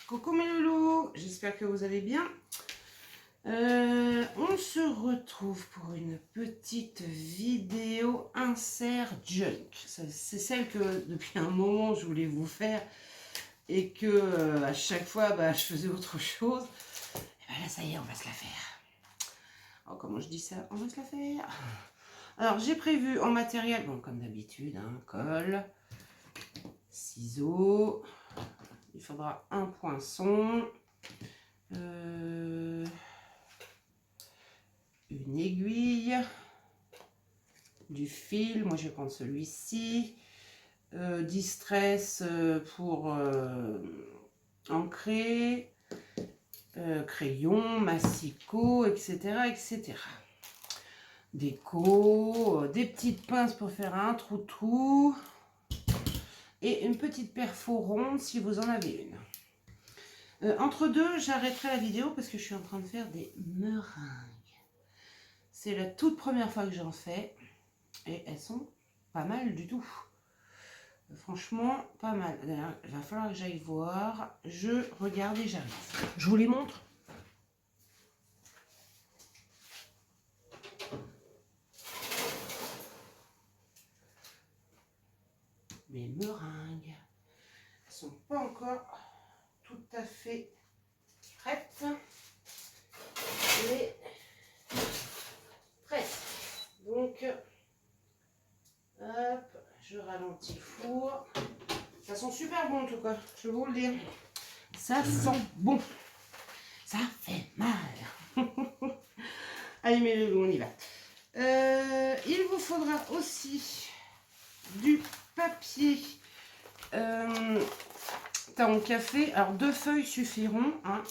Coucou mes loulous, j'espère que vous allez bien. On se retrouve pour une petite vidéo insert junk. C'est celle que depuis un moment je voulais vous faire et que à chaque fois je faisais autre chose. Et ben là ça y est, on va se la faire. Alors comment je dis ça? On va se la faire. Alors j'ai prévu en matériel, bon comme d'habitude, hein, colle, ciseaux. Il faudra un poinçon, une aiguille, du fil, moi je vais prendre celui-ci, distress pour ancrer, crayon, massicot, etc. Déco, des petites pinces pour faire un trou et une petite perfo ronde si vous en avez une. Entre deux, j'arrêterai la vidéo parce que je suis en train de faire des meringues. C'est la toute première fois que j'en fais et elles sont pas mal du tout. Franchement, pas mal. D'ailleurs, il va falloir que j'aille voir. Je regarde et j'arrive. Je vous les montre. Mes meringues. Elles sont pas encore tout à fait prêtes. Mais prêtes. Donc, hop, je ralentis le four. Ça sent super bon en tout cas, je vais vous le dire. Ça sent bon. Ça fait mal. Allez mes loulous, on y va. Il vous faudra aussi du papier taon café. Alors 2 feuilles suffiront. Hein.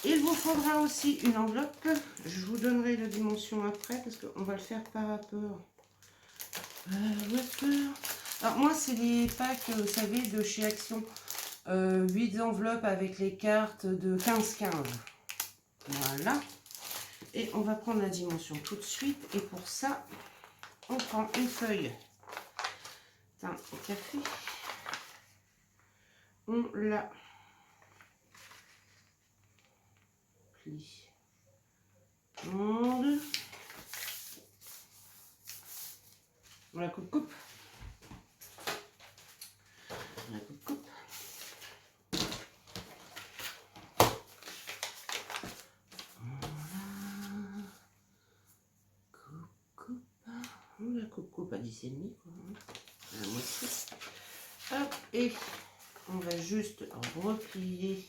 Il vous faudra aussi une enveloppe. Je vous donnerai la dimension après parce qu'on va le faire par rapport. Alors moi c'est les packs, vous savez, de chez Action. 8 enveloppes avec les cartes de 15-15. Voilà. Et on va prendre la dimension tout de suite. Et pour ça, on prend une feuille teint au café. On la plie en deux. On la coupe. On la coupe. On la coupe à 10,5 quoi. La moitié. Hop, et on va juste replier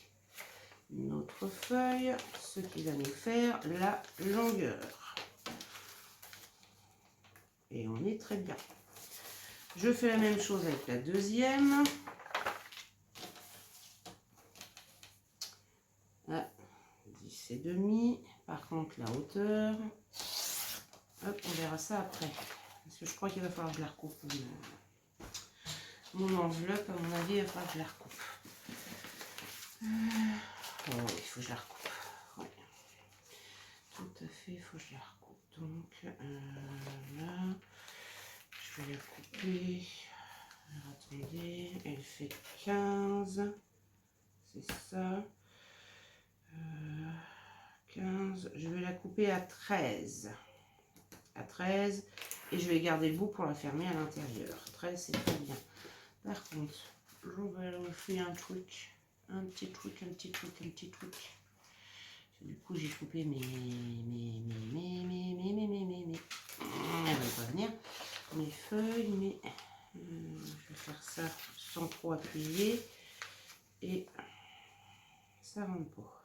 notre feuille, ce qui va nous faire la longueur. Et on est très bien. Je fais la même chose avec la deuxième. À 10,5. Par contre, la hauteur. Hop, on verra ça après. Parce que je crois qu'il va falloir que je la recoupe. Mon enveloppe, à mon avis, il va falloir que je la recoupe. Oh, il faut que je la recoupe. Ouais. Tout à fait, il faut que je la recoupe. Donc, là, je vais la couper. Alors, attendez, elle fait 15. C'est ça. 15. Je vais la couper à 13. À 13. Et je vais garder le bout pour la fermer à l'intérieur. 13, c'est très bien. Par contre, je vais faire un truc. Un petit truc. Du coup, j'ai coupé mes. Elle va pas venir. Mes feuilles, mais je vais faire ça sans trop appuyer. Et ça rentre pas.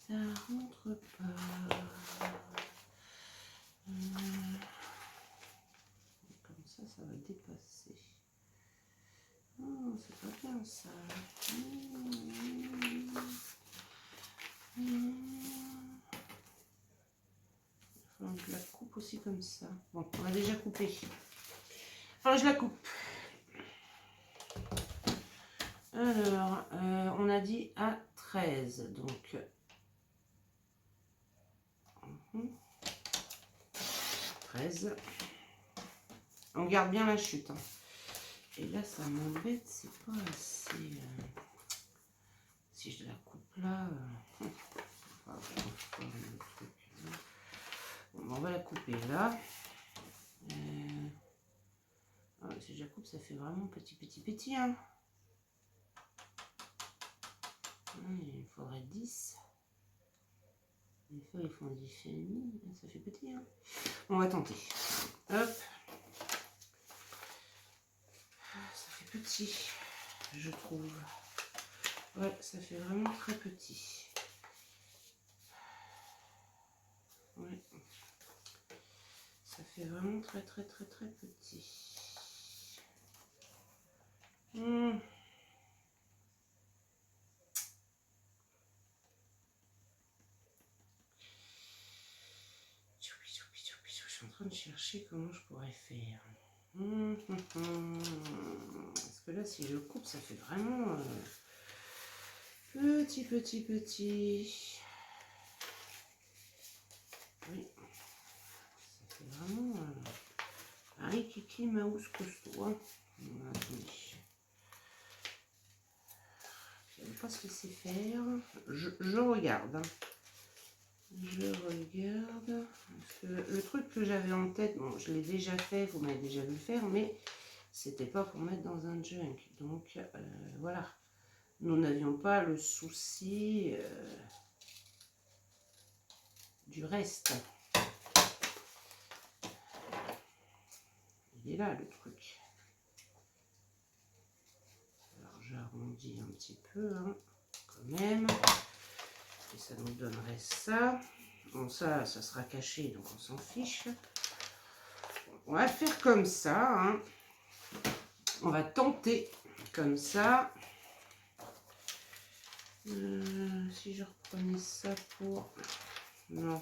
Ça rentre pas. Comme ça, ça va dépasser. Oh, c'est pas bien ça. Je la coupe aussi comme ça. Bon, on a déjà coupé. Alors, je la coupe. Alors, on a dit à 13. Donc, 13. On garde bien la chute. Hein. Et là, ça m'embête, c'est pas assez... Si je la coupe là, bon, on va la couper là. Si je la coupe, ça fait vraiment petit, hein. Il faudrait 10. Les feuilles font 10,5, ça fait petit, hein. On va tenter. Hop. Ça fait petit, je trouve. Ouais, ça fait vraiment très petit. Ouais. Ça fait vraiment très petit. Je suis en train de chercher comment je pourrais faire. Parce que là, si je coupe, ça fait vraiment petit. Oui, ça fait vraiment un Kiki Mouse costaud. Hein. Attendez. Je ne vais pas se laisser faire. Je regarde. Hein. Je regarde. Parce que le truc que j'avais en tête, bon, je l'ai déjà fait, vous m'avez déjà vu le faire, mais c'était pas pour mettre dans un junk. Donc voilà. Nous n'avions pas le souci du reste. Il est là le truc. Alors j'arrondis un petit peu, hein, quand même. Et ça nous donnerait ça. Bon, ça sera caché, donc on s'en fiche. On va faire comme ça. Hein. On va tenter comme ça. Si je reprenais ça pour... Non.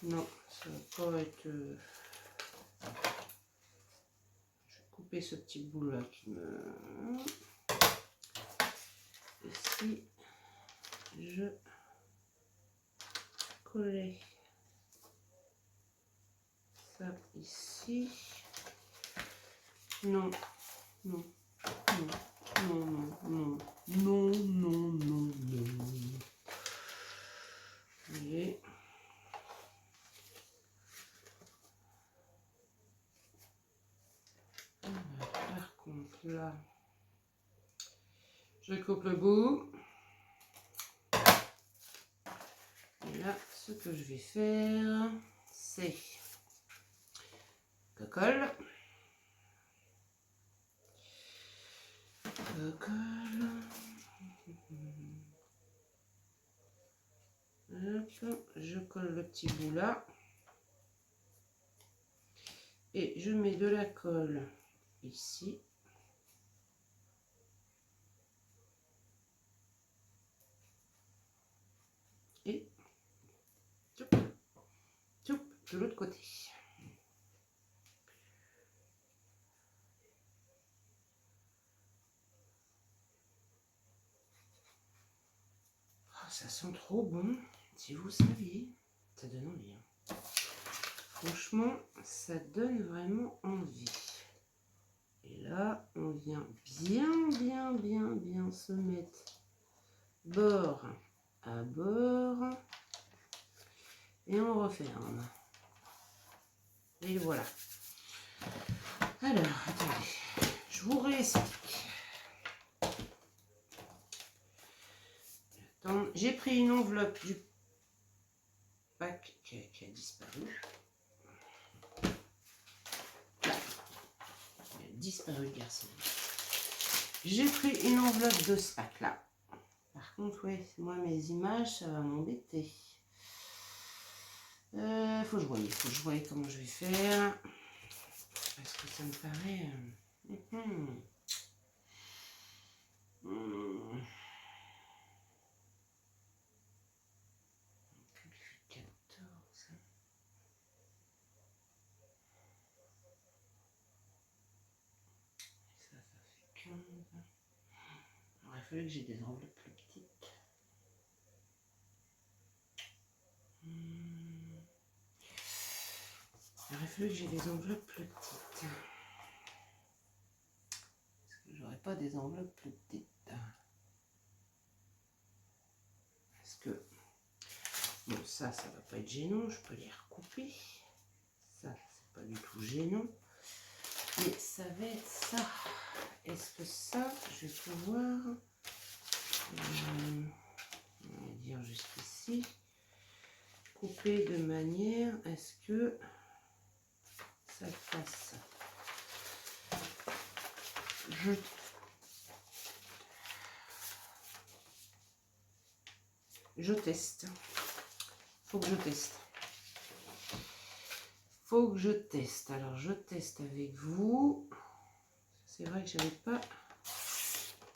Non, ça va pas être... Je vais couper ce petit bout là qui me... Et si je collais ça ici... Non. Vous voyez. Par contre là, je coupe le bout. Et là, ce que je vais faire, c'est colle. Hop, je colle le petit bout là. Et je mets de la colle ici. Et de l'autre côté. Oh, ça sent trop bon. Si vous saviez, ça donne envie. Hein. Franchement, ça donne vraiment envie. Et là, on vient bien se mettre bord à bord. Et on referme. Et voilà. Alors, attendez. Je vous réexplique. J'ai pris une enveloppe du pack qui a disparu. Là. Il a disparu le garçon. J'ai pris une enveloppe de ce pack là. Par contre, ouais, moi mes images, ça va m'embêter. Faut que je voie comment je vais faire. Parce que ça me paraît... Il aurait fallu que j'ai des enveloppes plus petites. Il aurait fallu que j'ai des enveloppes plus petites. Parce que j'aurais pas des enveloppes plus petites. Bon, ça va pas être gênant, je peux les recouper. Ça, c'est pas du tout gênant. Mais ça va être ça. Est-ce que ça, je vais pouvoir, on va dire jusqu'ici, couper de manière à ce que ça fasse. Je teste. Faut que je teste. Faut que je teste. Alors, je teste avec vous. C'est vrai que je n'avais pas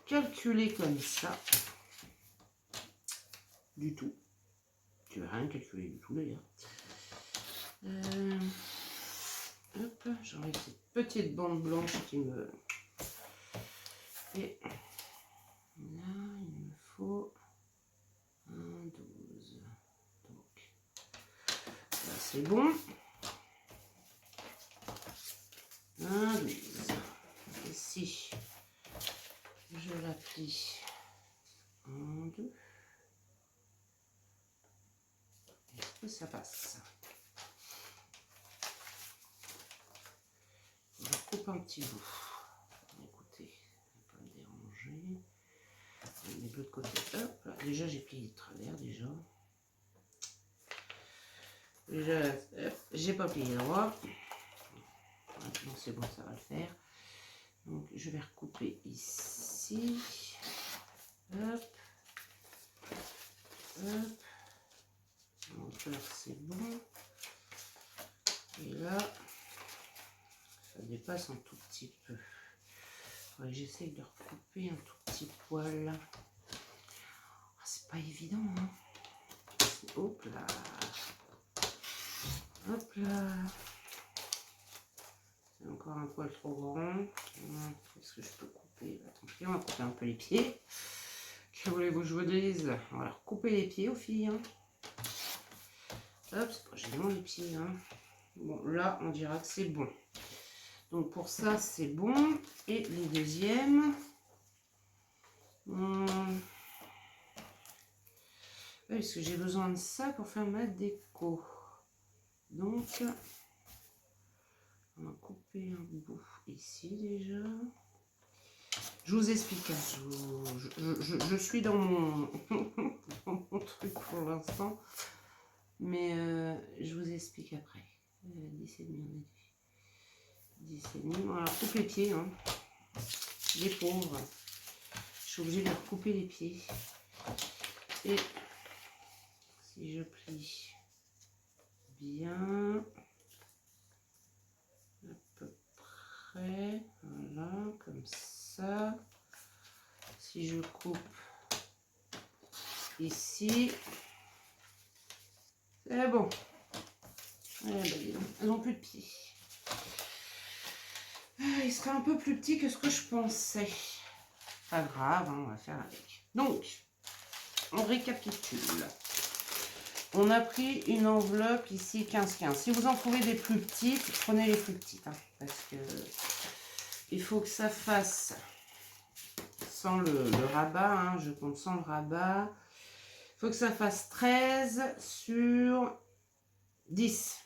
calculé comme ça. Du tout. Tu n'as rien calculé du tout, d'ailleurs. Hop, j'enlève cette petite bande blanche qui me... Et là, il me faut un 12. Donc, là, c'est bon. Un 12. Ici, je la plie en deux. Est-ce que ça passe? Je coupe un petit bout. Écoutez, ça va pas me déranger. Je mets de l'autre côté. Hop, là. Déjà, j'ai plié de travers, déjà. Déjà, j'ai pas plié droit. Maintenant, c'est bon, ça va le faire. Donc, je vais recouper ici. Hop. Hop. Donc là, c'est bon. Et là, ça dépasse un tout petit peu. J'essaie de recouper un tout petit poil. Ah, c'est pas évident, hein. Hop là. Hop là. C'est encore un poil trop grand. Est-ce que je peux couper? Tant pis, on va couper un peu les pieds. Que voulez-vous que je vous dise? On va recouper les pieds aux filles. Hein. Hop, c'est pas gênant les pieds. Hein. Bon, là, on dira que c'est bon. Donc, pour ça, c'est bon. Et les deuxièmes. Oui, parce que j'ai besoin de ça pour faire ma déco. Donc, on va couper un bout ici déjà. Je vous explique. Je suis dans mon, dans mon truc pour l'instant. Mais je vous explique après. 10,5, on a dit. 10,5. Voilà, coupe les pieds. Hein. Les pauvres. Je suis obligée de leur couper les pieds. Et si je plie bien, à peu près, voilà, comme ça. Si je coupe ici, c'est bon. Eh ben, elles n'ont plus de pieds. Il sera un peu plus petit que ce que je pensais. Pas grave, hein, on va faire avec. Donc, on récapitule. On a pris une enveloppe ici 15-15. Si vous en trouvez des plus petites, prenez les plus petites. Hein, parce que il faut que ça fasse sans le rabat. Hein, je compte sans le rabat. Il faut que ça fasse 13 sur 10.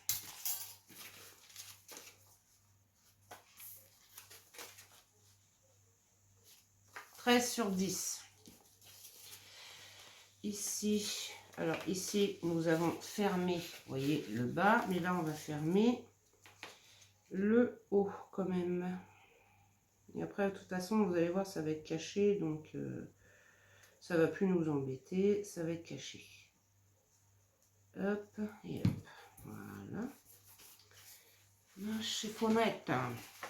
Sur 10. Ici, alors ici, nous avons fermé, vous voyez, le bas, mais là, on va fermer le haut quand même. Et après, de toute façon, vous allez voir, ça va être caché, donc ça va plus nous embêter, ça va être caché. Hop, et hop, voilà. Chez Fonnette.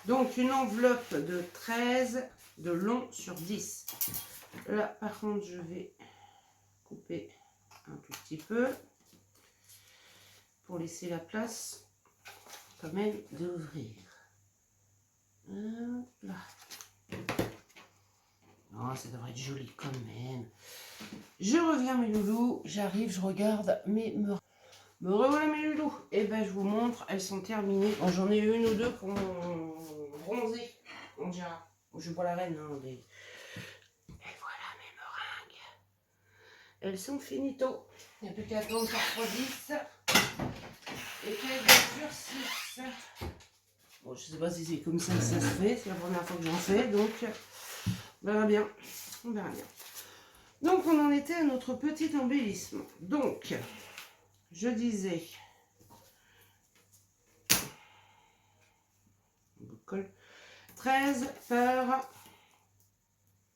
Donc, une enveloppe de 13 de long sur 10. Là, par contre, je vais couper un tout petit peu pour laisser la place quand même d'ouvrir. Là. Oh, ça devrait être joli quand même. Je reviens mes loulous, j'arrive, je regarde, mais me revoilà mes loulous. Et ben je vous montre, elles sont terminées. Bon, j'en ai une ou deux qui ont bronzé, on dira. Je bois la reine, hein, des... Et voilà mes meringues. elles sont finito. Il n'y a plus qu'à attendre qu'elles refroidissent et qu'elles durcissent. Bon, je ne sais pas si c'est comme ça que ça se fait, c'est la première fois que j'en fais, donc on verra bien. On verra bien. Donc on en était à notre petit embellissement. Donc, je disais, 13 par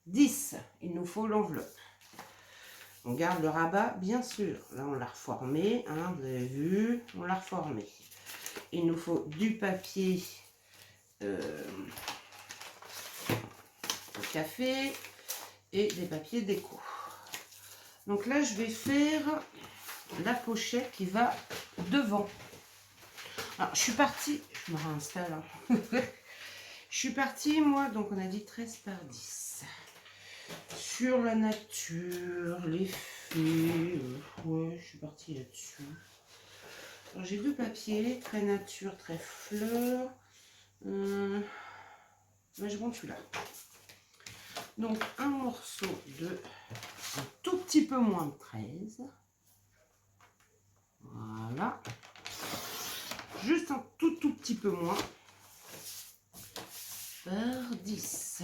10, il nous faut l'enveloppe. On garde le rabat, bien sûr. Là, on l'a reformé, hein, vous avez vu, on l'a reformé. Il nous faut du papier café et des papiers déco. Donc là, je vais faire la pochette qui va devant. Alors, je suis partie, je me réinstalle. Hein. Je suis partie, moi, donc on a dit 13 par 10. Sur la nature, les fées, ouais, je suis partie là-dessus. Alors, j'ai deux papiers, très nature, très fleur. Là, je monte celui-là. Donc, un morceau de un tout petit peu moins de 13. Voilà. Juste un tout petit peu moins. Par 10.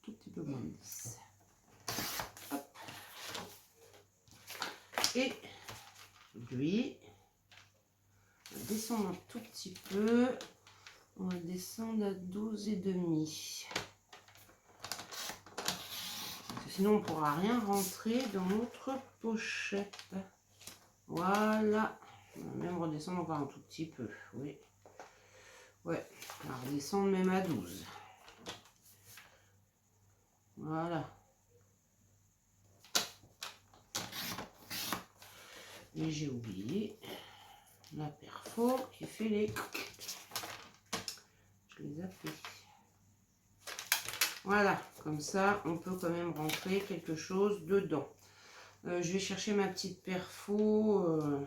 Tout petit peu moins de 10. Hop. Et lui, on va descendre un tout petit peu. On va descendre à 12,5. Sinon, on ne pourra rien rentrer dans notre pochette. Voilà. On va même redescendre encore un tout petit peu. Oui. Ouais. On va redescendre même à 12. Voilà. Et j'ai oublié la perfo qui fait les... Je les appuie. Voilà, comme ça, on peut quand même rentrer quelque chose dedans. Je vais chercher ma petite perfo.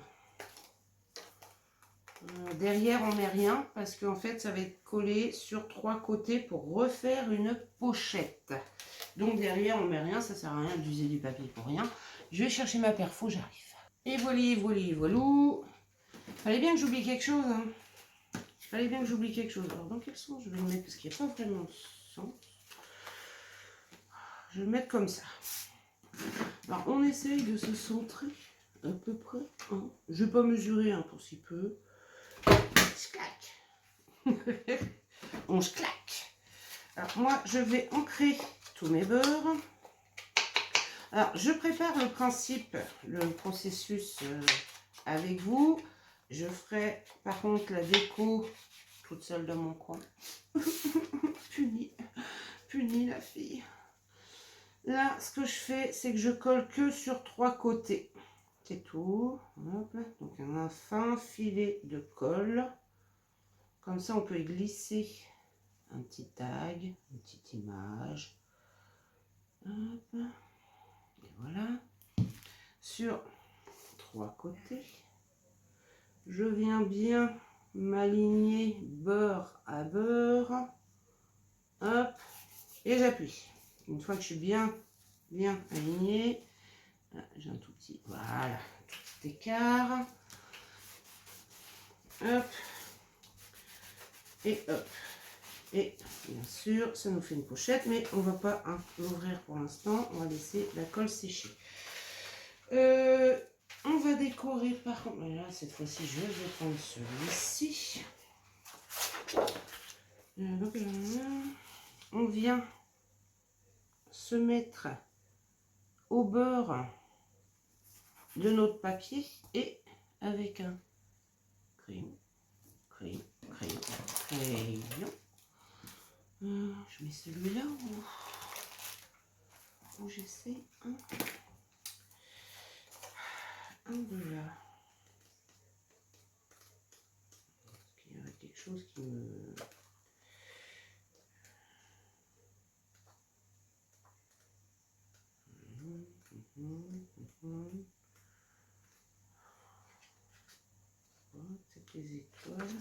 Derrière, on met rien parce qu'en fait, ça va être collé sur 3 côtés pour refaire une pochette. Donc derrière, on met rien, ça sert à rien d'user du papier pour rien. Je vais chercher ma perfo, j'arrive. Et voilà. Fallait bien que j'oublie quelque chose. Hein. Fallait bien que j'oublie quelque chose. Alors, dans quel sens je vais le mettre? Parce qu'il n'y a pas vraiment de sens. Je vais le mettre comme ça. Alors, on essaye de se centrer à peu près. Hein. Je ne vais pas mesurer hein, pour si peu. Je claque. On se claque. Alors, moi, je vais ancrer tous mes beurres. Alors, je prépare le principe, le processus avec vous. Je ferai par contre la déco toute seule dans mon coin. Punie la fille. Là, ce que je fais, c'est que je colle que sur 3 côtés. C'est tout. Hop. Donc, un fin filet de colle. Comme ça, on peut y glisser un petit tag, une petite image. Hop. Et voilà. Sur 3 côtés. Je viens bien m'aligner beurre à beurre. Hop. Et j'appuie. Une fois que je suis bien aligné, j'ai un tout petit, voilà, tout petit écart. Hop. Et hop. Et bien sûr, ça nous fait une pochette, mais on ne va pas l'ouvrir pour l'instant. On va laisser la colle sécher. On va décorer par contre. Là, cette fois-ci, je vais prendre celui-ci. On vient se mettre au beurre de notre papier et avec un crayon. Je mets celui-là où j'essaie un de là. Il y a quelque chose qui me... C'est les étoiles.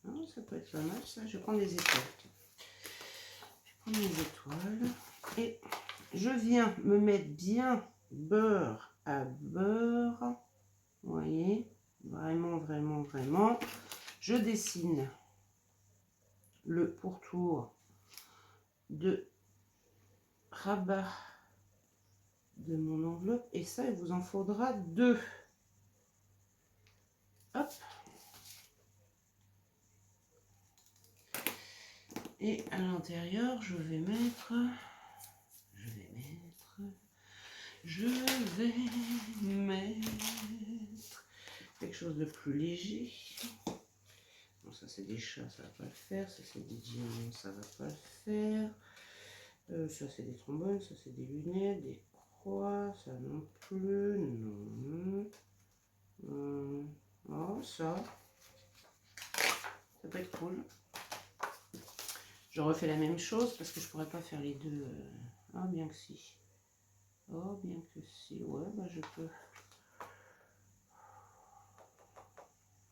Non, ça peut être pas mal ça. Je vais prendre des étoiles. Je vais mes étoiles. Et je viens me mettre bien beurre à beurre. Vous voyez, vraiment, vraiment, vraiment. Je dessine le pourtour de rabat de mon enveloppe. Et ça, il vous en faudra 2. Hop. Et à l'intérieur, je vais mettre quelque chose de plus léger. Bon, ça c'est des chats, ça va pas le faire. Ça c'est des diamants, ça va pas le faire. Ça c'est des trombones, ça c'est des lunettes, des croix, ça non plus, non. Oh, ça peut être cool. Je refais la même chose parce que je pourrais pas faire les deux. Ah, bien que si. Oh, bien que si. Ouais, bah je peux.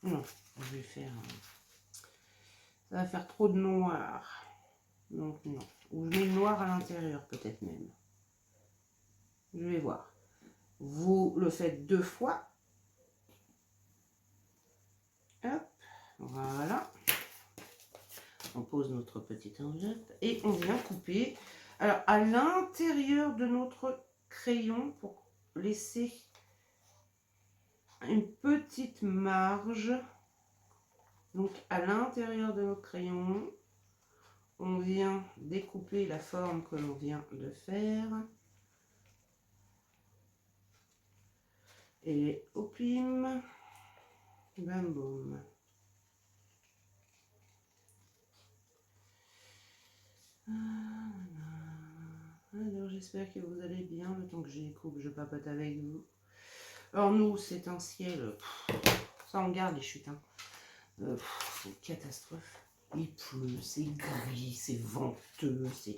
Non, je vais faire. Ça va faire trop de noir. Donc, non. Ou je mets le noir à l'intérieur, peut-être même. Je vais voir. Vous le faites 2 fois. Hop, voilà. On pose notre petite enveloppe et on vient couper. Alors, à l'intérieur de notre crayon, pour laisser une petite marge. Donc, à l'intérieur de notre crayon, on vient découper la forme que l'on vient de faire. Et au plim, bam boum. Alors j'espère que vous allez bien le temps que j'y coupe, je papote avec vous. Alors nous, c'est un ciel, ça on garde les chutes. Hein. C'est une catastrophe. Il pleut, c'est gris, c'est venteux, c'est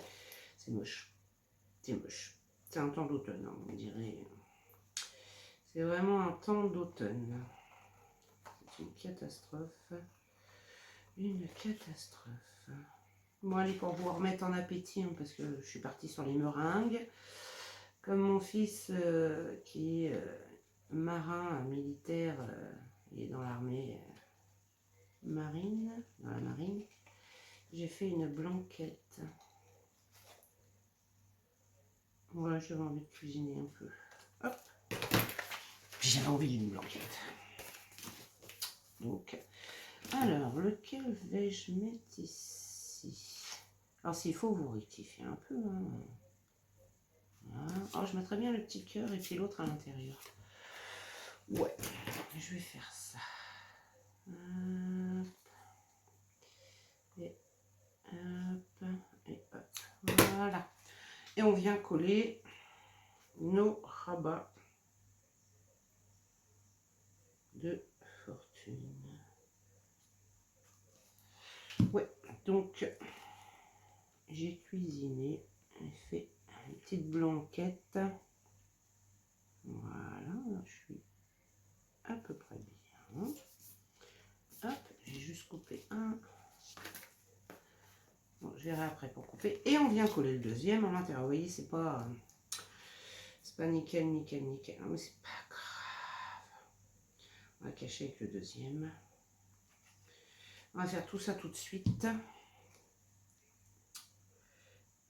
moche. C'est moche. C'est un temps d'automne, hein, on dirait. C'est vraiment un temps d'automne. C'est une catastrophe. Une catastrophe. Bon, allez, pour vous remettre en appétit, hein, parce que je suis partie sur les meringues. Comme mon fils qui est marin militaire, il est dans l'armée marine, dans la marine, j'ai fait une blanquette. Voilà, j'avais envie de cuisiner un peu. Hop, j'avais envie d'une blanquette. Donc, alors, lequel vais-je mettre ici? Alors, s'il faut, vous rectifiez un peu. Hein. Voilà. Oh, je mettrais bien le petit cœur et puis l'autre à l'intérieur. Ouais, je vais faire ça. Hop. Et hop. Et hop. Voilà. Et on vient coller nos rabats de fortune. Ouais, donc j'ai cuisiné et fait une petite blanquette. Voilà, je suis à peu près bien. Hop, j'ai juste coupé un. Bon, je verrai après pour couper. Et on vient coller le deuxième à l'intérieur. Vous voyez, c'est pas nickel, nickel, nickel. Mais c'est pas grave. On va cacher avec le deuxième. On va faire tout ça tout de suite.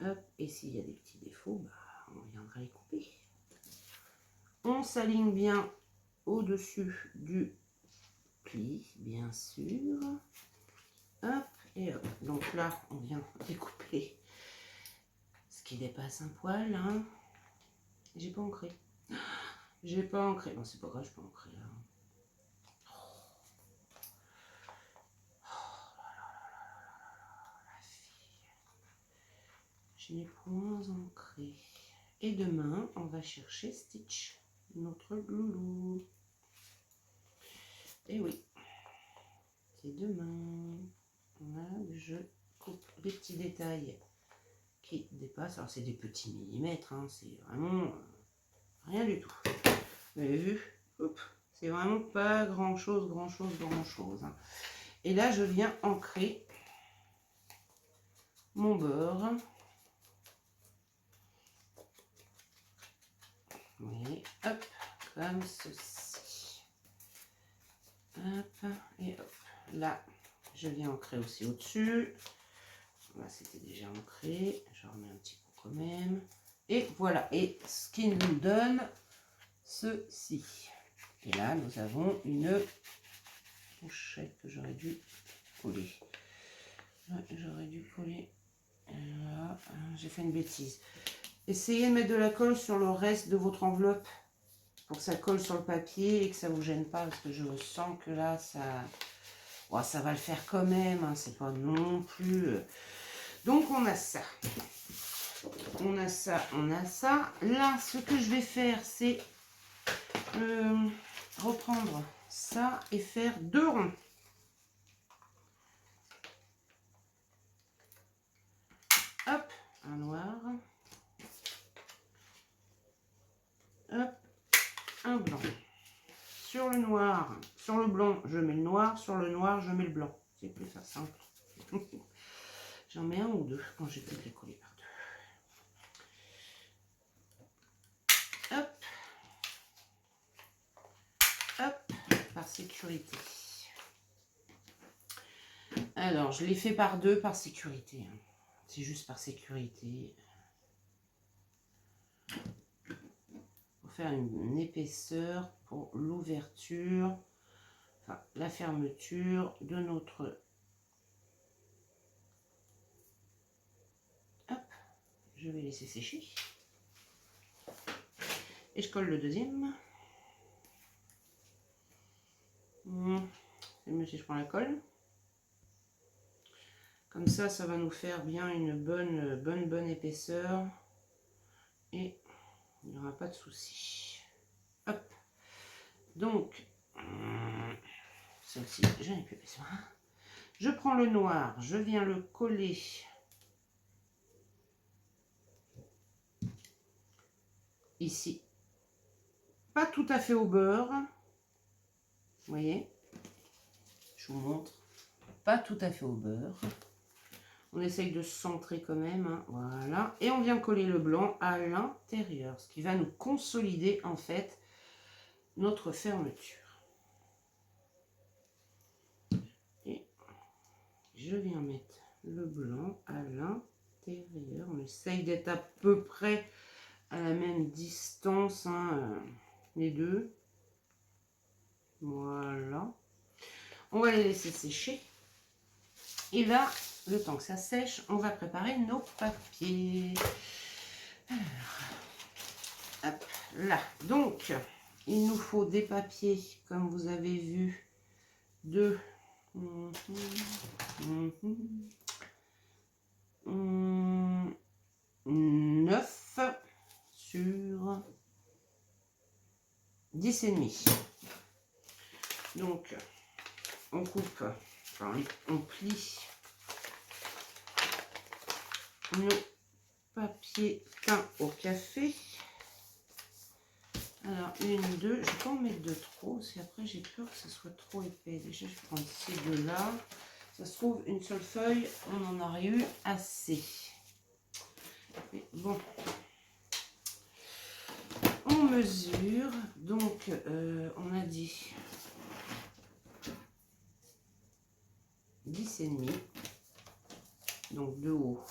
Hop, et s'il y a des petits défauts, bah, on viendra les couper. On s'aligne bien au-dessus du pli, bien sûr. Hop, et hop. Donc là, on vient découper ce qui dépasse un poil. Hein. J'ai pas ancré. J'ai pas ancré. Bon, c'est pas grave, je peux ancrer là. Je n'ai point ancré. Et demain, on va chercher Stitch, notre loulou. Et oui, c'est demain. Là, je coupe les petits détails qui dépassent. Alors, c'est des petits millimètres, hein, c'est vraiment rien du tout. Vous avez vu? C'est vraiment pas grand-chose, grand-chose, grand-chose. Hein. Et là, je viens ancrer mon beurre. Vous voyez, hop, comme ceci. Hop, et hop. Là, je viens ancrer aussi au-dessus. Là, c'était déjà ancré. Je remets un petit coup quand même. Et voilà. Et ce qui nous donne ceci. Et là, nous avons une pochette que j'aurais dû coller. Ouais, j'aurais dû coller. Voilà. J'ai fait une bêtise. Essayez de mettre de la colle sur le reste de votre enveloppe pour que ça colle sur le papier et que ça ne vous gêne pas, parce que je sens que là, ça, ouais, ça va le faire quand même, hein, c'est pas non plus... Donc, on a ça. On a ça, on a ça. Là, ce que je vais faire, c'est reprendre ça et faire 2 ronds. Hop, un noir. Hop, un blanc. Sur le noir, sur le blanc, je mets le noir. Sur le noir, je mets le blanc. C'est plus simple. J'en mets un ou deux quand j'ai pu les coller par deux. Hop. Hop, par sécurité. Alors, je l'ai fait par deux par sécurité. C'est juste par sécurité. Pour faire une épaisseur pour l'ouverture, enfin la fermeture de notre... Hop, je vais laisser sécher. Et je colle le deuxième. C'est mieux si je prends la colle. Comme ça va nous faire bien une bonne épaisseur. Et il n'y aura pas de souci. Hop. Donc, celle-ci, j'en ai plus besoin. Je prends le noir, je viens le coller ici. Pas tout à fait au beurre. Vous voyez? Je vous montre. Pas tout à fait au beurre. On essaye de se centrer quand même. Hein. Voilà. Et on vient coller le blanc à l'intérieur. Ce qui va nous consolider en fait notre fermeture. Et je viens mettre le blanc à l'intérieur. On essaye d'être à peu près à la même distance, hein, les deux. Voilà. On va les laisser sécher. Et là, le temps que ça sèche, on va préparer nos papiers. Alors, hop, là. Donc, il nous faut des papiers, comme vous avez vu, de 9 sur 10,5. Donc, on coupe, enfin, on plie nos papiers peints au café. Alors, une, deux, je ne vais pas en mettre de trop, parce qu'après j'ai peur que ce soit trop épais. Déjà, je vais prendre ces deux-là. Ça se trouve, une seule feuille, on en aurait eu assez. Mais bon, on mesure, donc on a dit 10,5, donc de haut.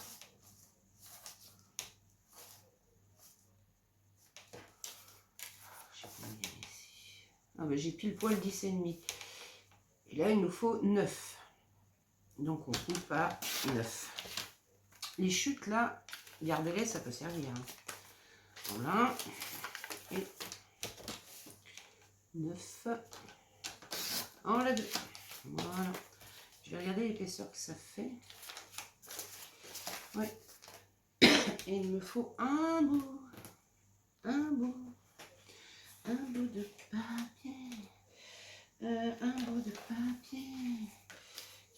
Ah ben, j'ai pile poil 10,5. Et là, il nous faut 9. Donc, on coupe à 9. Les chutes, là, gardez-les, ça peut servir. Hein. Voilà. Et 9 en la 2. Voilà. Je vais regarder l'épaisseur que ça fait. Ouais. Et il me faut un bout de papier. Un bout de papier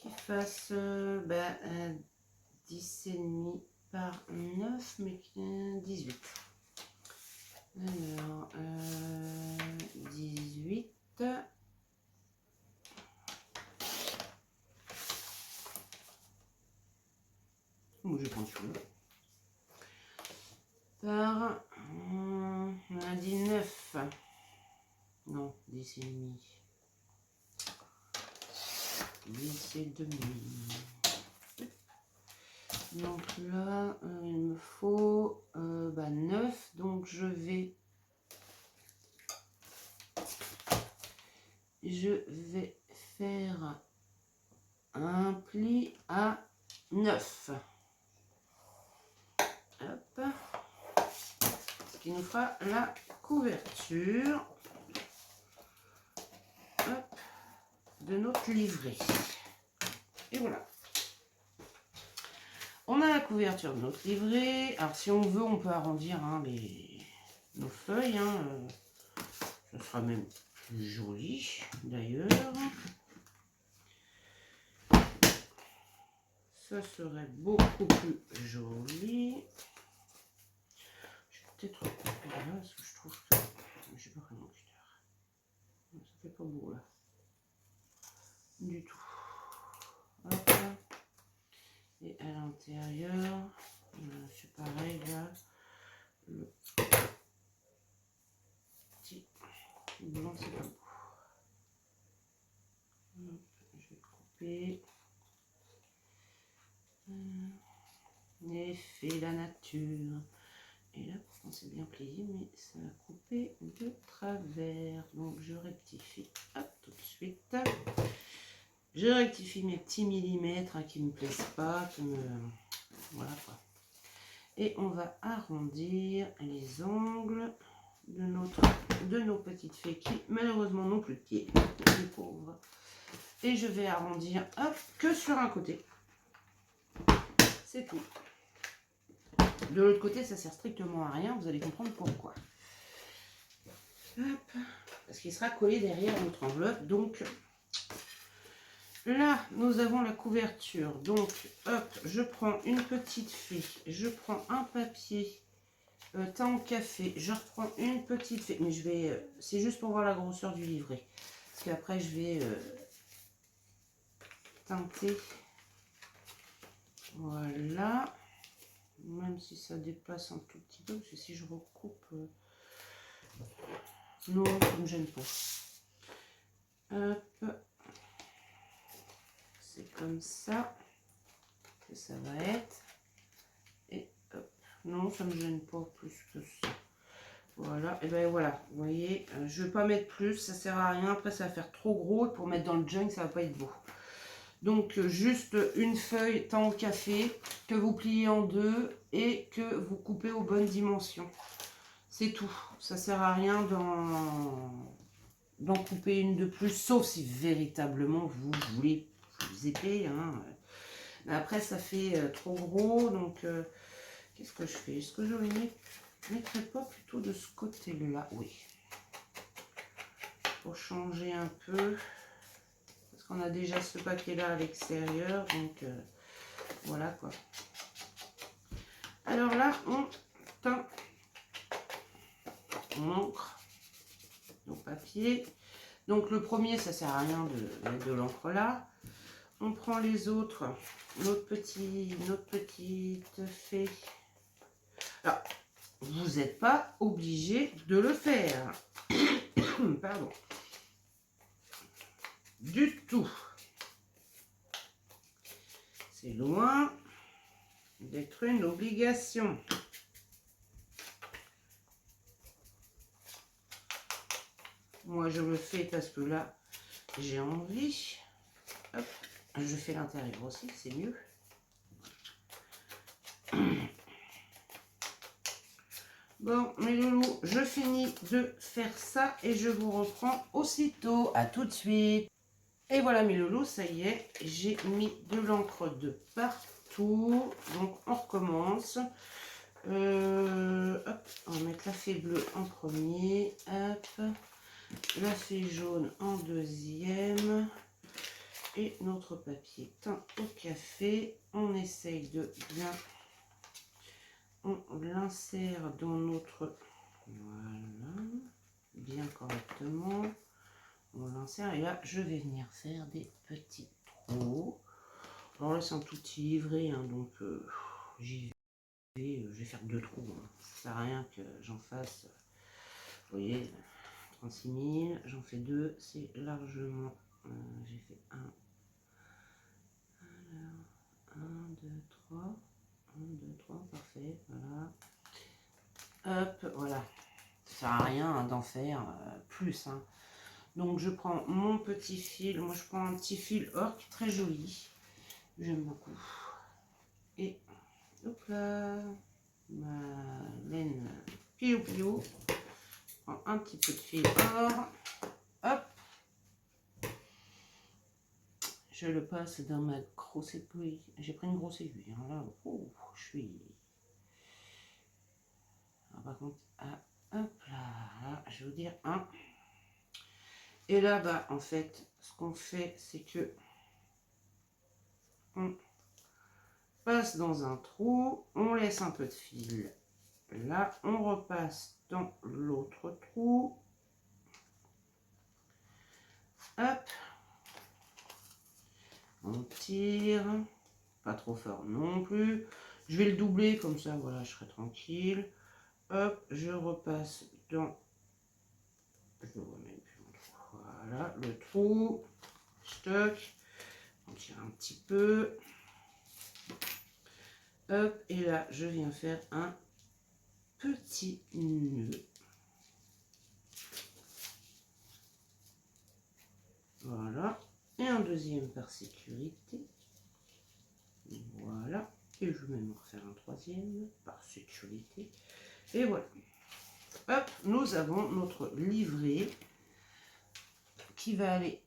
qui fasse 10,5 par 9, mais 18. Alors, 18. Bon, je prends celui-là. Par On a dit 9. Non, 10 et demi. 10 et demi. Donc là, il me faut 9. Donc je vais faire un pli à 9. Hop. Ce qui nous fera la couverture, hop, de notre livret. Et voilà. On a la couverture de notre livret. Alors si on veut, on peut arrondir nos feuilles. Ce sera même plus joli d'ailleurs. Ça serait beaucoup plus joli. Je vais peut-être recouper là parce que je trouve que j'ai pas vraiment cutter. Ça fait pas beau là. Du tout. Hop. Et à l'intérieur, c'est pareil là. Le petit blanc, c'est pas beau. Hop, je vais couper. Effet la nature. Et là, pourtant c'est bien plié, mais ça a coupé de travers. Donc je rectifie, hop, tout de suite. Je rectifie mes petits millimètres qui ne me plaisent pas, voilà quoi. Et on va arrondir les angles de nos petites fées qui malheureusement n'ont plus de pieds, les pauvres. Et je vais arrondir, hop, que sur un côté. C'est tout. De l'autre côté, ça sert strictement à rien, vous allez comprendre pourquoi. Hop, parce qu'il sera collé derrière notre enveloppe. Donc là, nous avons la couverture. Donc, hop, je prends une petite fée, je prends un papier teint au café, je reprends une petite fée, mais je vais, c'est juste pour voir la grosseur du livret, parce qu'après je vais teinter. Voilà. Même si ça dépasse un tout petit peu, parce que si je recoupe, non, ça ne me gêne pas. Hop, c'est comme ça que ça va être. Et hop, non, ça ne me gêne pas plus que ça. Voilà, et ben voilà, vous voyez, je ne vais pas mettre plus, ça sert à rien. Après, ça va faire trop gros, et pour mettre dans le junk, ça va pas être beau. Donc, juste une feuille teint au café que vous pliez en deux et que vous coupez aux bonnes dimensions. C'est tout. Ça sert à rien d'en couper une de plus, sauf si véritablement vous voulez plus épais. Mais après, ça fait trop gros. Donc, qu'est-ce que je fais? Est-ce que je ne mettrais pas plutôt de ce côté-là? Oui. Pour changer un peu. Parce qu'on a déjà ce papier-là à l'extérieur. Donc, voilà quoi. Alors là, on teint. On encre nos papiers. Donc le premier, ça sert à rien de mettre de l'encre là. On prend les autres, notre petite fée. Alors, vous n'êtes pas obligé de le faire. Pardon. Du tout. C'est loin d'être une obligation. Moi, je le fais parce que là, j'ai envie. Hop. Je fais l'intérieur aussi, c'est mieux. Bon, mes loulous, je finis de faire ça et je vous reprends aussitôt. À tout de suite. Et voilà mes loulous, ça y est, j'ai mis de l'encre de partout. Donc, on recommence. Hop, on va mettre la fée bleue en premier. Hop, la fée jaune en deuxième. Et notre papier teint au café. On essaye de bien... On l'insère dans notre... Voilà. Bien correctement. On l'insère. Et là, je vais venir faire des petits trous. Alors là, c'est un tout petit livret. Donc, j'y vais. Je vais faire 2 trous. Ça sert à rien que j'en fasse voyez, 36 000, j'en fais 2, c'est largement, j'ai fait 1, 1, 2, 3, 1, 2, 3, parfait, voilà, hop, voilà, ça sert à rien d'en faire plus, hein. Donc je prends mon petit fil, moi je prends un petit fil or qui est très joli, j'aime beaucoup, et hop là, ma laine piou piou, je prends un petit peu de fil or, hop, je le passe dans ma grosse aiguille, j'ai pris une grosse aiguille, hein, là, oh, je suis, alors, par contre, ah, hop là, je vais vous dire un. Et là, bah, en fait, ce qu'on fait, c'est que on passe dans un trou, on laisse un peu de fil. Là, on repasse dans l'autre trou. Hop. On tire. Pas trop fort non plus. Je vais le doubler, comme ça, voilà, je serai tranquille. Hop, je repasse dans... Je ne vois même plus mon trou. Voilà, le trou. Stock. On tire un petit peu. Hop, et là, je viens faire un petit nœud. Voilà. Et un deuxième par sécurité. Voilà. Et je vais même refaire un troisième par sécurité. Et voilà. Hop, nous avons notre livret qui va aller...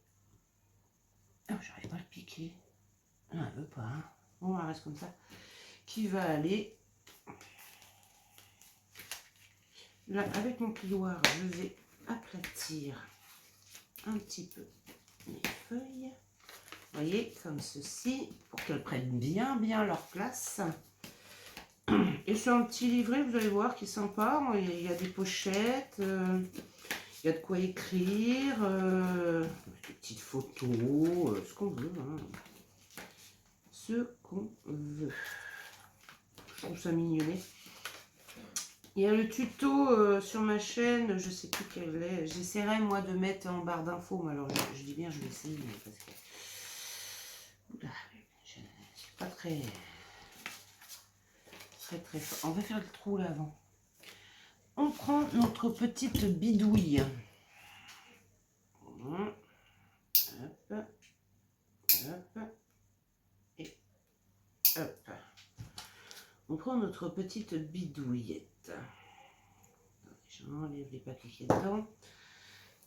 Oh, j'arrive pas à le piquer. Ah, elle veut pas. Hein. Bon, on reste comme ça. Qui va aller... Là, avec mon plioir, je vais aplatir un petit peu mes feuilles. Vous voyez, comme ceci, pour qu'elles prennent bien leur place. Et c'est un petit livret, vous allez voir, qui est sympa. Il y a des pochettes, il y a de quoi écrire, des petites photos, ce qu'on veut. Hein. Ce qu'on veut. Je trouve ça mignonnet. Il y a le tuto sur ma chaîne, je sais plus quel est. J'essaierai moi de mettre en barre d'infos, mais alors je dis bien, je vais essayer parce que oula, je suis pas très fort. On va faire le trou là avant. On prend notre petite bidouille. Hop, hop, et hop. On prend notre petite bidouillette. J'enlève les papiers qui sont dedans.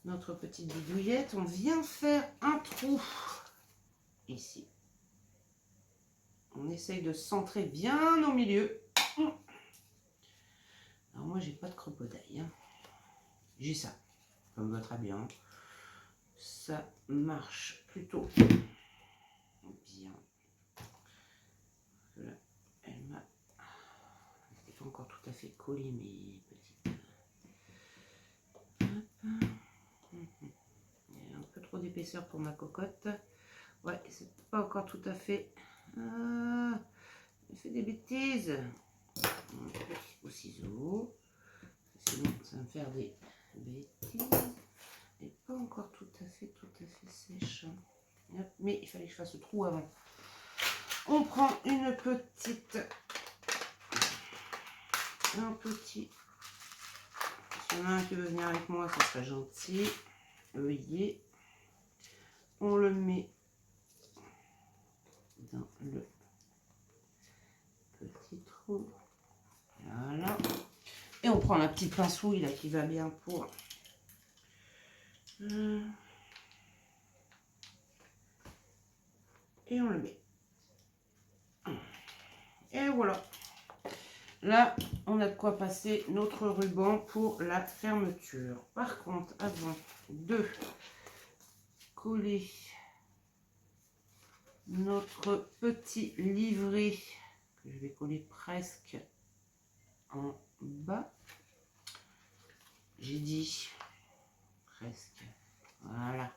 Notre petite bidouillette, on vient faire un trou ici. On essaye de centrer bien au milieu. Alors moi, j'ai pas de crocodile. Hein. J'ai ça, comme votre bien. Ça marche plutôt bien. Là, elle m'a... Elle n'est pas encore tout à fait collée, mes petites... Il y a un peu trop d'épaisseur pour ma cocotte. Ouais, c'est pas encore tout à fait... Ah, elle fait des bêtises. Au ciseau. Sinon, ça va me faire des bêtises. Elle n'est pas encore tout à fait sèche. Mais il fallait que je fasse le trou avant. On prend une petite... Un petit... S'il y en a un qui veut venir avec moi, ça serait gentil. Veuillez. On le met dans le petit trou. Voilà. Et on prend la petite pincouille là qui va bien pour... Et on le met. Et voilà. Là, on a de quoi passer notre ruban pour la fermeture. Par contre, avant de coller notre petit livret, que je vais coller presque en bas, j'ai dit presque, voilà,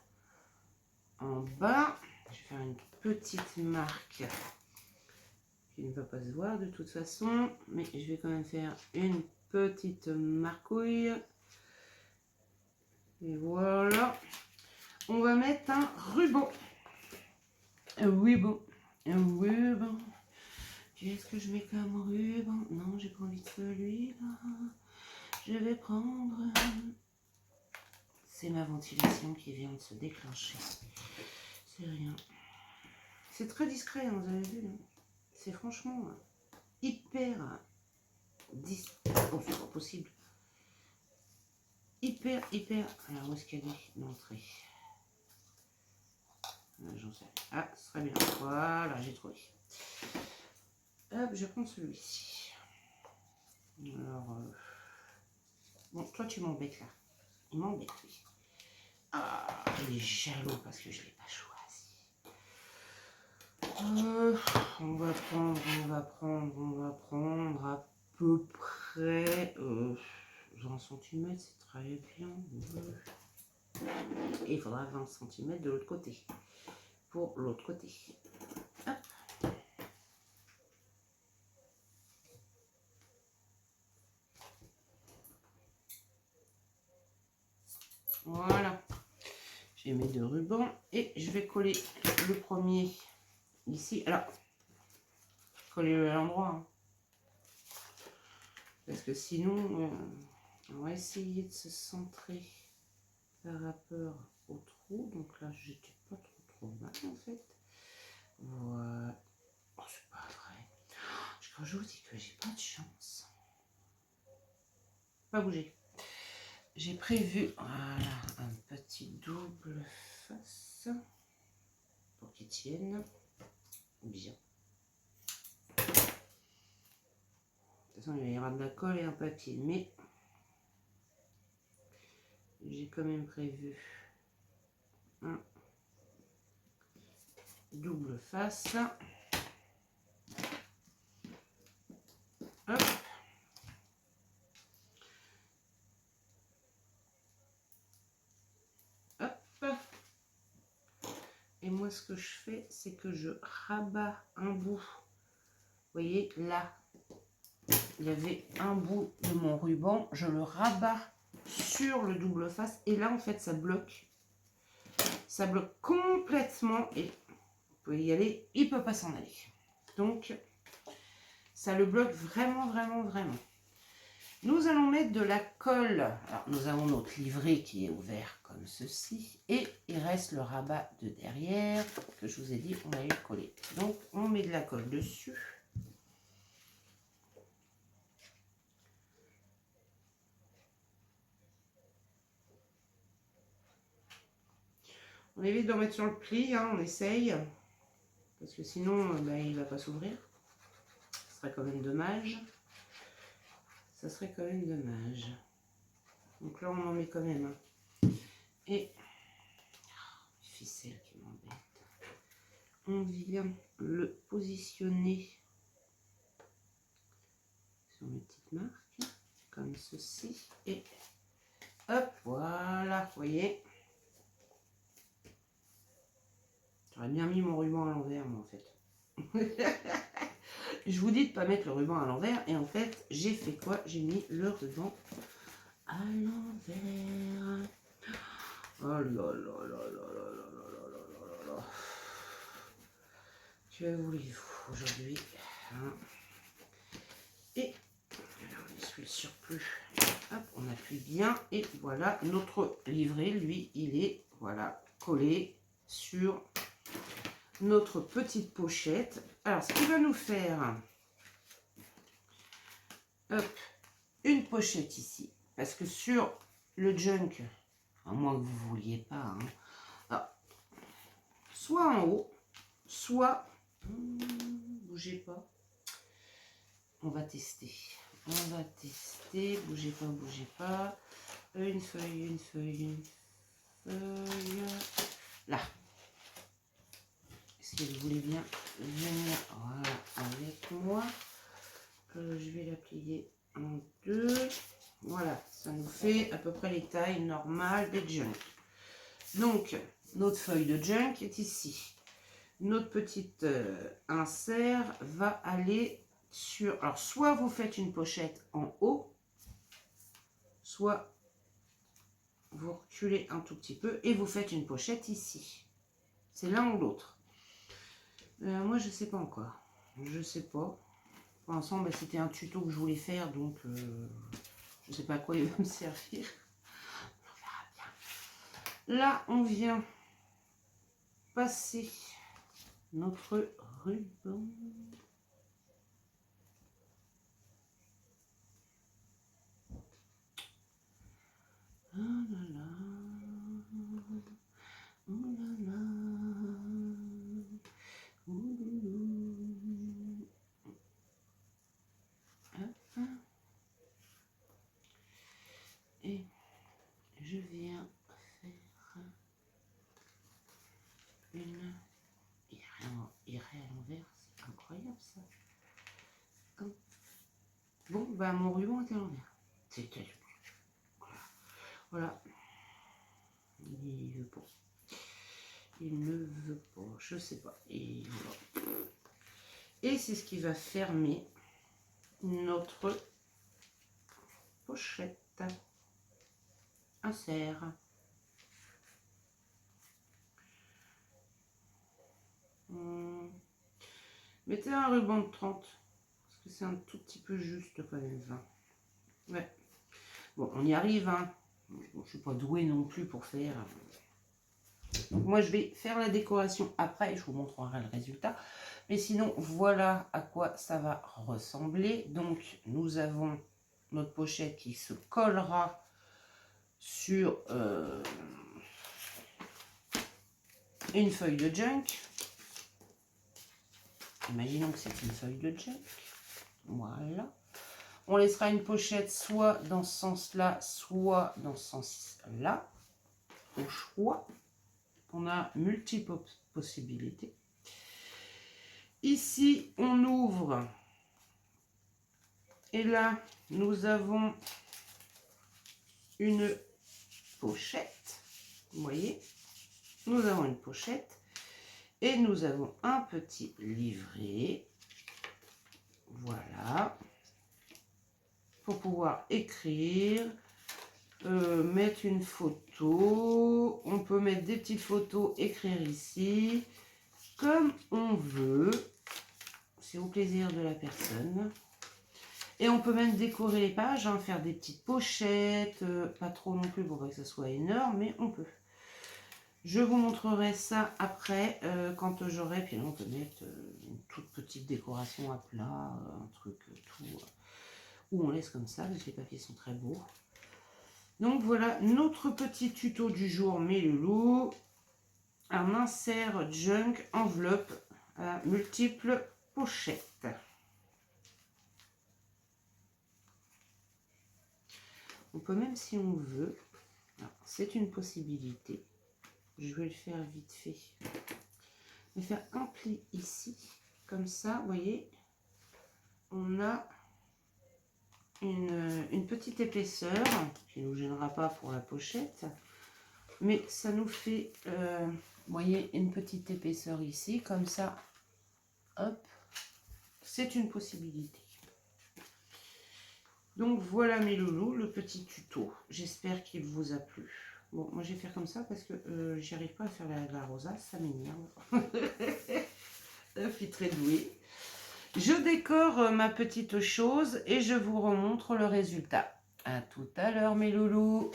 en bas, je vais faire une petite marque qui ne va pas se voir de toute façon, mais je vais quand même faire une petite marcouille Et voilà. On va mettre un ruban. Un ruban. Un ruban. Qu'est-ce que je mets comme ruban? Non, j'ai pas envie de celui-là. Je vais prendre... C'est ma ventilation qui vient de se déclencher. C'est rien. C'est très discret, hein, vous avez vu. Hein. C'est franchement hyper... Oh, c'est pas possible. Hyper... Alors, où est-ce qu'elle est l'entrée? J'en sais. Ah, ce serait bien. Voilà, j'ai trouvé. Hop, je prends celui-ci. Alors... Bon, toi, tu m'embêtes là. Il m'embête, lui. Ah, il est jaloux parce que je ne l'ai pas choisi. On va prendre à peu près 20 cm, c'est très bien. Et il faudra 20 cm de l'autre côté. Pour l'autre côté. Hop. Voilà. J'ai mes deux rubans et je vais coller le premier ici. Alors, coller à l'endroit. Hein. Parce que sinon, on va essayer de se centrer par rapport au trou. Donc là, j'étais pas trop mal en fait. Voilà. Oh, c'est pas vrai. Quand je vous dis que j'ai pas de chance. Pas bouger. J'ai prévu, voilà, un petit double face pour qu'il tienne bien. De toute façon, il va y avoir de la colle et un papier, mais j'ai quand même prévu un double face. Hop. Hop. Et moi, ce que je fais, c'est que je rabats un bout. Vous voyez, là, il y avait un bout de mon ruban. Je le rabats sur le double face. Et là, en fait, ça bloque. Ça bloque complètement. Et vous pouvez y aller. Il ne peut pas s'en aller. Donc, ça le bloque vraiment. Nous allons mettre de la colle. Alors, nous avons notre livret qui est ouvert comme ceci. Et il reste le rabat de derrière que je vous ai dit, on allait le coller. Donc, on met de la colle dessus. On évite d'en mettre sur le pli, hein, on essaye. Parce que sinon, il ne va pas s'ouvrir. Ce serait quand même dommage. Ça serait quand même dommage. Donc là, on en met quand même. Et ficelle qui m'embête. On vient le positionner sur mes petites marques, comme ceci. Et hop, voilà, vous voyez. J'aurais bien mis mon ruban à l'envers, moi, en fait. Je vous dis de ne pas mettre le ruban à l'envers. Et en fait, j'ai fait quoi? J'ai mis le ruban à l'envers. Oh là là là là là là là là là là. Que voulez-vous aujourd'hui, hein? Et alors, on essuie le surplus. Hop, on appuie bien. Et voilà, notre livret, lui, il est voilà, collé sur notre petite pochette. Alors, ce qui va nous faire hop, une pochette ici. Parce que sur le junk, à moins que vous ne vouliez pas, hein, alors, soit en haut, soit... bougez pas. On va tester. On va tester. Bougez pas. Une feuille. Là. Est-ce que vous voulez bien venir voilà, avec moi? Je vais la plier en deux. Voilà, ça nous fait à peu près les tailles normales des junk. Donc, notre feuille de junk est ici. Notre petite insert va aller sur... Alors, soit vous faites une pochette en haut, soit vous reculez un tout petit peu et vous faites une pochette ici. C'est l'un ou l'autre. Moi, je sais pas encore. Je sais pas. Pour l'instant, bah, c'était un tuto que je voulais faire, donc je sais pas à quoi il va me servir. On verra bien. Là, on vient passer notre ruban. Oh là là. Oh là là. Et je viens faire une... Il irait à l'envers, c'est incroyable ça. Bon, bah mon ruban est à l'envers. C'est terrible. Voilà. Il veut pas. Il ne veut pas. Je sais pas. Et voilà. Et c'est ce qui va fermer notre pochette. Insert. Mettez un ruban de 30. Parce que c'est un tout petit peu juste quand même 20. Ouais. Bon, on y arrive, hein. Bon, je ne suis pas douée non plus pour faire. Donc moi, je vais faire la décoration après. Je vous montrerai le résultat. Mais sinon, voilà à quoi ça va ressembler. Donc, nous avons notre pochette qui se collera sur une feuille de junk. Imaginons que c'est une feuille de junk. Voilà. On laissera une pochette soit dans ce sens-là, soit dans ce sens-là. Au choix. On a multiples possibilités. Ici, on ouvre. Et là, nous avons une pochette. Vous voyez, nous avons une pochette. Et nous avons un petit livret. Voilà. Pour pouvoir écrire. Mettre une photo. On peut mettre des petites photos, écrire ici. Comme on veut. C'est au plaisir de la personne. Et on peut même décorer les pages, hein, faire des petites pochettes, pas trop non plus pour pas que ça soit énorme, mais on peut. Je vous montrerai ça après, quand j'aurai, puis là on peut mettre une toute petite décoration à plat, un truc tout, ou on laisse comme ça, parce que les papiers sont très beaux. Donc voilà notre petit tuto du jour, mes loulous. Un insert junk enveloppe à multiples pochettes. On peut même, si on veut, c'est une possibilité. Je vais le faire vite fait. Je vais faire un pli ici, comme ça, vous voyez, on a une petite épaisseur qui ne nous gênera pas pour la pochette, mais ça nous fait, vous voyez, une petite épaisseur ici, comme ça, hop, c'est une possibilité. Donc voilà mes loulous, le petit tuto. J'espère qu'il vous a plu. Bon, moi je vais faire comme ça parce que j'y arrive pas à faire la rosace, ça m'énerve. Je suis très douée. Je décore ma petite chose et je vous remontre le résultat. À tout à l'heure mes loulous.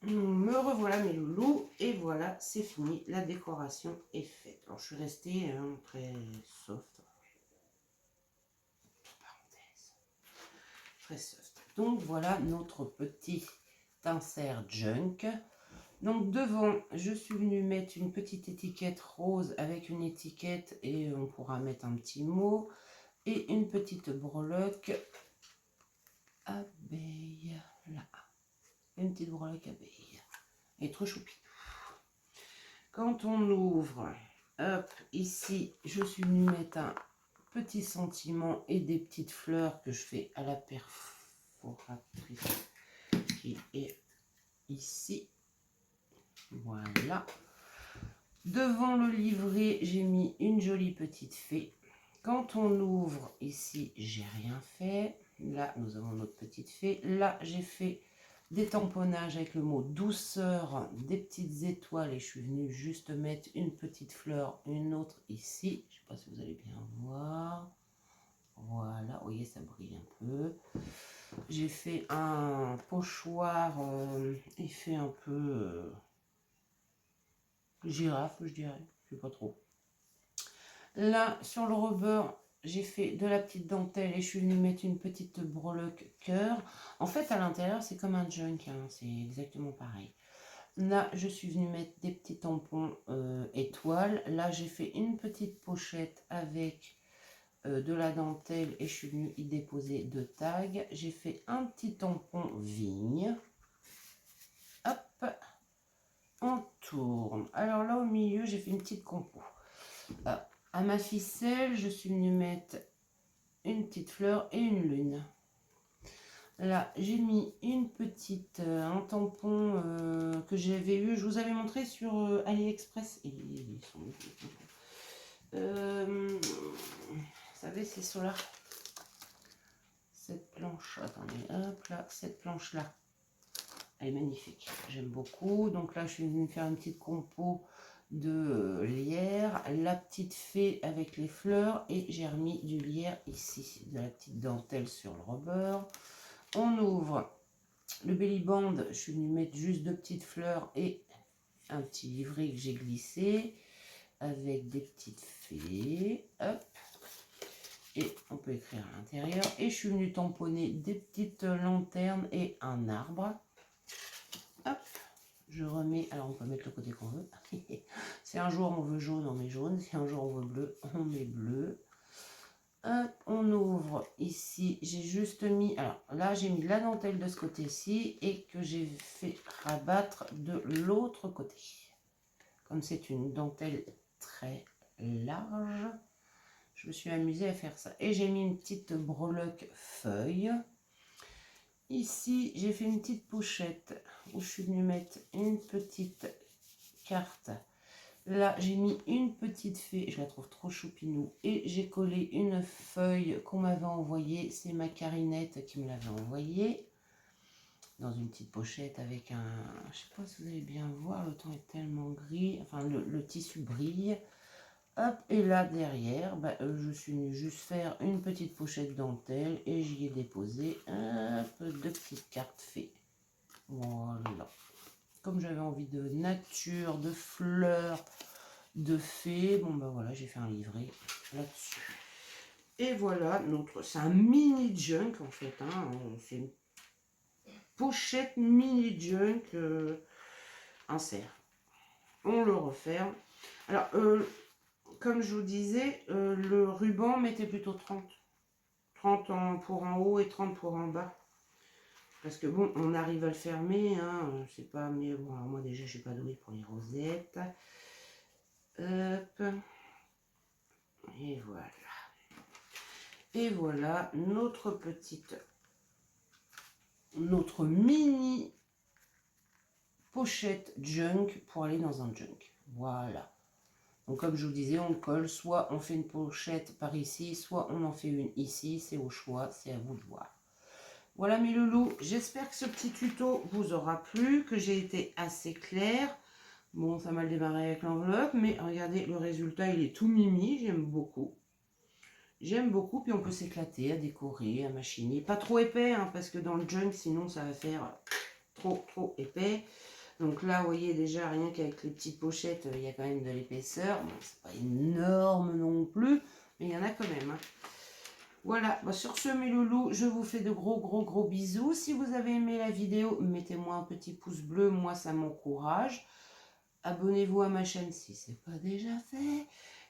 Me revoilà mes loulous et voilà, c'est fini. La décoration est faite. Alors je suis restée très soft. Très soft. Donc voilà notre petit insert junk. Donc devant, je suis venue mettre une petite étiquette rose avec une étiquette et on pourra mettre un petit mot et une petite breloque abeille. Là, une petite breloque abeille. Et trop choupi. Quand on ouvre, hop, ici, je suis venue mettre un petit sentiment et des petites fleurs que je fais à la perforatrice qui est ici. Voilà. Devant le livret, j'ai mis une jolie petite fée. Quand on ouvre ici, j'ai rien fait. Là, nous avons notre petite fée. Là, j'ai fait des tamponnages avec le mot douceur, des petites étoiles et je suis venue juste mettre une petite fleur, une autre ici. Je ne sais pas si vous allez bien voir. Voilà, vous voyez, ça brille un peu. J'ai fait un pochoir, effet un peu girafe, je dirais, je sais pas trop. Là, sur le rebord, j'ai fait de la petite dentelle et je suis venue mettre une petite breloque cœur. En fait, à l'intérieur, c'est comme un junk, hein, c'est exactement pareil. Là, je suis venue mettre des petits tampons étoiles. Là, j'ai fait une petite pochette avec de la dentelle et je suis venue y déposer 2 tags. J'ai fait un petit tampon vigne. Hop, on tourne. Alors là, au milieu, j'ai fait une petite compo. À ma ficelle, je suis venue mettre une petite fleur et une lune. Là, j'ai mis une petite, un tampon que j'avais eu, je vous avais montré sur AliExpress. Ils sont... vous savez, c'est sur là. Cette planche, attendez, hop là, cette planche-là. Elle est magnifique, j'aime beaucoup. Donc là, je suis venue faire une petite compo de lierre, la petite fée avec les fleurs et j'ai remis du lierre ici, de la petite dentelle sur le rebord. On ouvre le belly band, je suis venue mettre juste 2 petites fleurs et un petit livret que j'ai glissé avec des petites fées. Hop. Et on peut écrire à l'intérieur. Et je suis venue tamponner des petites lanternes et un arbre. Hop. Je remets, alors on peut mettre le côté qu'on veut. Si un jour on veut jaune, on met jaune. Si un jour on veut bleu, on met bleu. Hop, on ouvre ici. J'ai juste mis, alors là j'ai mis la dentelle de ce côté-ci et que j'ai fait rabattre de l'autre côté. Comme c'est une dentelle très large, je me suis amusée à faire ça. Et j'ai mis une petite breloque feuille. Ici, j'ai fait une petite pochette où je suis venue mettre une petite carte. Là, j'ai mis une petite fée, je la trouve trop choupinou. Et j'ai collé une feuille qu'on m'avait envoyée. C'est ma Carinette qui me l'avait envoyée. Dans une petite pochette avec un... Je sais pas si vous allez bien voir, le temps est tellement gris. Enfin, le tissu brille. Hop, et là derrière, bah, je suis venue juste faire une petite pochette dentelle et j'y ai déposé un peu de petites cartes fées. Voilà. Comme j'avais envie de nature, de fleurs, de fées, bon bah voilà, j'ai fait un livret là-dessus. Et voilà, c'est un mini junk en fait, hein, c'est une pochette mini junk insert. On le referme. Alors, comme je vous disais, le ruban mettait plutôt 30. 30 pour en haut et 30 pour en bas. Parce que bon, on arrive à le fermer, hein, c'est pas mieux. Bon, alors moi déjà, j'ai pas doué pour les rosettes. Hop. Et voilà. Et voilà notre mini pochette junk pour aller dans un junk. Voilà. Donc comme je vous disais, on colle, soit on fait une pochette par ici, soit on en fait une ici, c'est au choix, c'est à vous de voir. Voilà mes loulous, j'espère que ce petit tuto vous aura plu, que j'ai été assez claire. Bon, ça m'a démarré avec l'enveloppe, mais regardez, le résultat, il est tout mimi, j'aime beaucoup. J'aime beaucoup, puis on peut s'éclater à décorer, à machiner. Pas trop épais, hein, parce que dans le junk, sinon ça va faire trop épais. Donc là, vous voyez déjà, rien qu'avec les petites pochettes, il y a quand même de l'épaisseur. Bon, c'est pas énorme non plus, mais il y en a quand même. Hein. Voilà, bah sur ce mes loulous, je vous fais de gros bisous. Si vous avez aimé la vidéo, mettez-moi un petit pouce bleu, moi ça m'encourage. Abonnez-vous à ma chaîne si ce n'est pas déjà fait.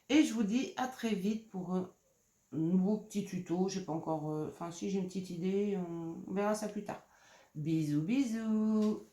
Et je vous dis à très vite pour un nouveau petit tuto. J'ai pas encore... Enfin si j'ai une petite idée, on verra ça plus tard. Bisous.